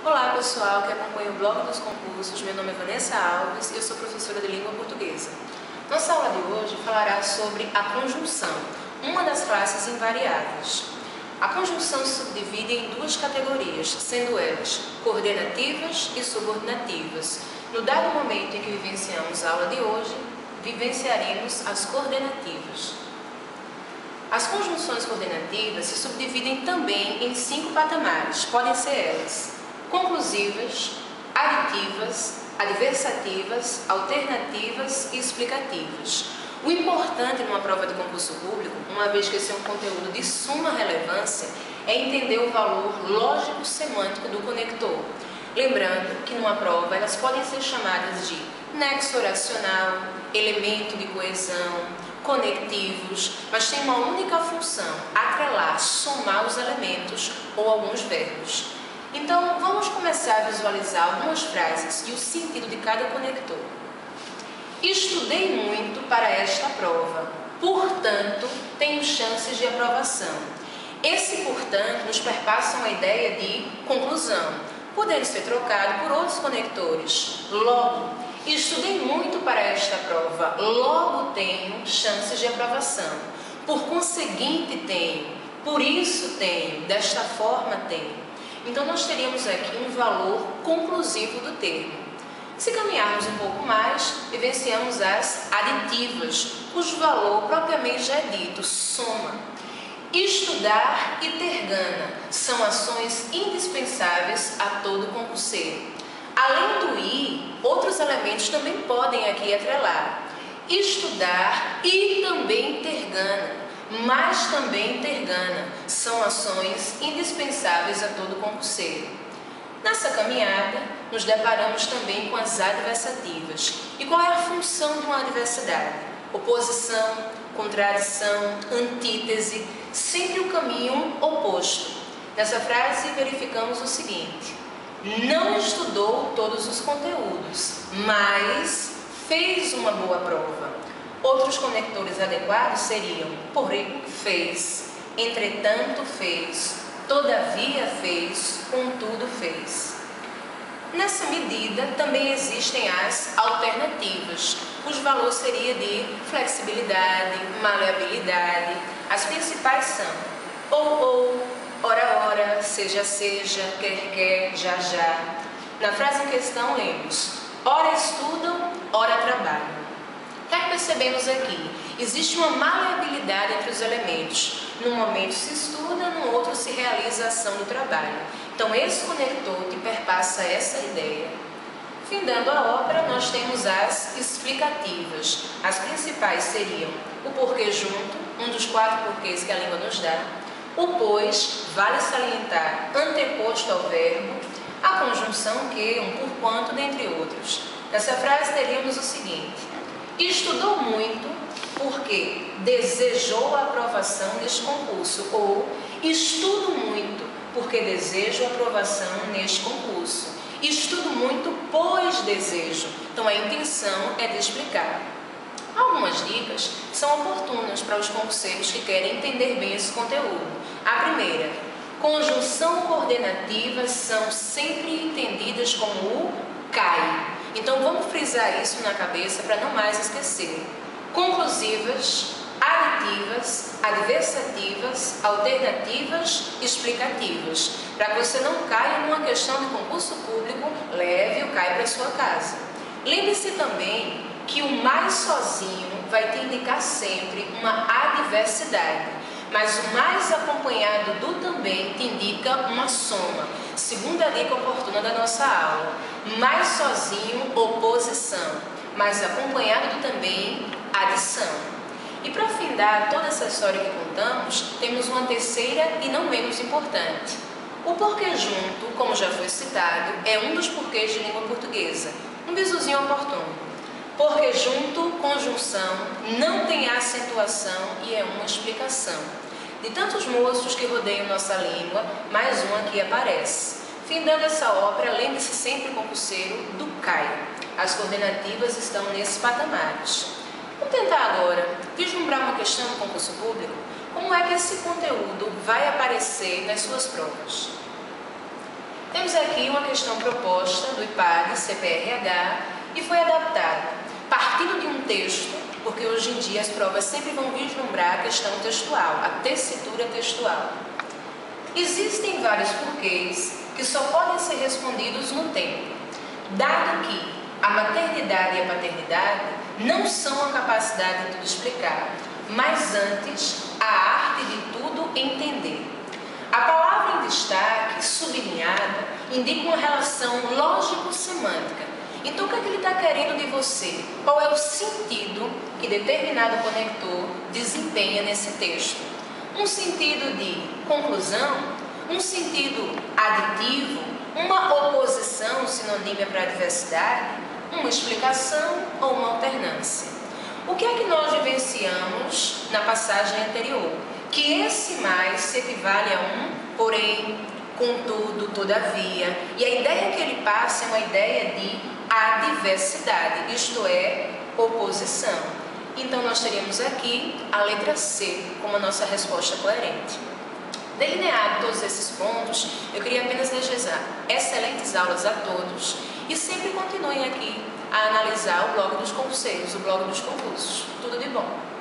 Olá pessoal que acompanha o blog dos concursos, meu nome é Vanessa Alves e eu sou professora de língua portuguesa. Nossa aula de hoje falará sobre a conjunção, uma das classes invariáveis. A conjunção se subdivide em duas categorias, sendo elas coordenativas e subordinativas. No dado momento em que vivenciamos a aula de hoje, vivenciaremos as coordenativas. As conjunções coordenativas se subdividem também em 5 patamares, podem ser elas conclusivas, aditivas, adversativas, alternativas e explicativas. O importante numa prova de concurso público, uma vez que esse é um conteúdo de suma relevância, é entender o valor lógico-semântico do conector. Lembrando que numa prova elas podem ser chamadas de nexo oracional, elemento de coesão, conectivos, mas tem uma única função, atrelar, somar os elementos ou alguns verbos. Então, vamos começar a visualizar algumas frases e o sentido de cada conector. Estudei muito para esta prova, portanto, tenho chances de aprovação. Esse portanto nos perpassa uma ideia de conclusão, podendo ser trocado por outros conectores. Logo, estudei muito para esta prova, logo tenho chances de aprovação. Por conseguinte tenho, por isso tenho, desta forma tenho. Então, nós teríamos aqui um valor conclusivo do termo. Se caminharmos um pouco mais, vivenciamos as aditivas, cujo valor propriamente já é dito, soma. Estudar e ter gana são ações indispensáveis a todo concurseiro. Além do I, outros elementos também podem aqui atrelar. Estudar e também ter gana, mas também ter gana, são ações indispensáveis a todo concurseiro. Nessa caminhada, nos deparamos também com as adversativas. E qual é a função de uma adversidade? Oposição, contradição, antítese, sempre o caminho oposto. Nessa frase, verificamos o seguinte: não estudou todos os conteúdos, mas fez uma boa prova. Outros conectores adequados seriam, porém fez, entretanto fez, todavia fez, contudo fez. Nessa medida, também existem as alternativas, cujo valor seria de flexibilidade, maleabilidade. As principais são ou, ora, seja, quer, já. Na frase em questão, lemos: ora estudam, ora trabalham. O que percebemos aqui? Existe uma maleabilidade entre os elementos. Num momento se estuda, no outro se realiza a ação do trabalho. Então, esse conector que perpassa essa ideia. Findando a obra, nós temos as explicativas. As principais seriam o porquê junto, um dos 4 porquês que a língua nos dá. O pois, vale salientar, anteposto ao verbo. A conjunção que, um por quanto, dentre outros. Nessa frase teríamos o seguinte: estudou muito porque desejou a aprovação neste concurso, ou estudo muito porque desejo a aprovação neste concurso. Estudo muito pois desejo. Então, a intenção é de explicar. Algumas dicas são oportunas para os concurseiros que querem entender bem esse conteúdo. A primeira: conjunção coordenativas são sempre entendidas como o CAI. Então, vamos frisar isso na cabeça para não mais esquecer. Conclusivas, aditivas, adversativas, alternativas, explicativas. Para que você não caia numa questão de concurso público, leve o CAI para sua casa. Lembre-se também que o mais sozinho vai te indicar sempre uma adversidade, mas o mais acompanhado do também te indica uma soma. Segunda dica oportuna da nossa aula: mais sozinho, oposição, mas acompanhado do também, adição. E para findar toda essa história que contamos, temos uma terceira e não menos importante. O porquê junto, como já foi citado, é um dos porquês de língua portuguesa. Um bisuzinho oportuno. Porquê junto, conjunção, não tem acentuação e é uma explicação. De tantos moços que rodeiam nossa língua, mais um aqui aparece. Findando essa obra, lembre-se sempre, concurseiro, do CAI. As coordenativas estão nesses patamares. Vamos tentar agora vislumbrar uma questão do concurso público. Como é que esse conteúdo vai aparecer nas suas provas? Temos aqui uma questão proposta do IPAD CPRH e foi adaptada, partindo de um texto, porque hoje em dia as provas sempre vão vislumbrar a questão textual, a tessitura textual. Existem vários porquês que só podem ser respondidos no tempo, dado que a maternidade e a paternidade não são a capacidade de tudo explicar, mas antes a arte de tudo entender. A palavra em destaque, sublinhada, indica uma relação lógico-semântica. Então, o que é que ele está querendo de você? Qual é o sentido que determinado conector desempenha nesse texto? Um sentido de conclusão, um sentido aditivo, uma oposição sinônima para a diversidade, uma explicação ou uma alternância. O que é que nós vivenciamos na passagem anterior? Que esse mais se equivale a um, porém, contudo, todavia, e a ideia que ele passa é uma ideia de adversidade, isto é, oposição. Então, nós teríamos aqui a letra C como a nossa resposta coerente. Delineado todos esses pontos, eu queria apenas desejar excelentes aulas a todos e sempre continuem aqui a analisar o blog dos conselhos, o blog dos concursos. Tudo de bom!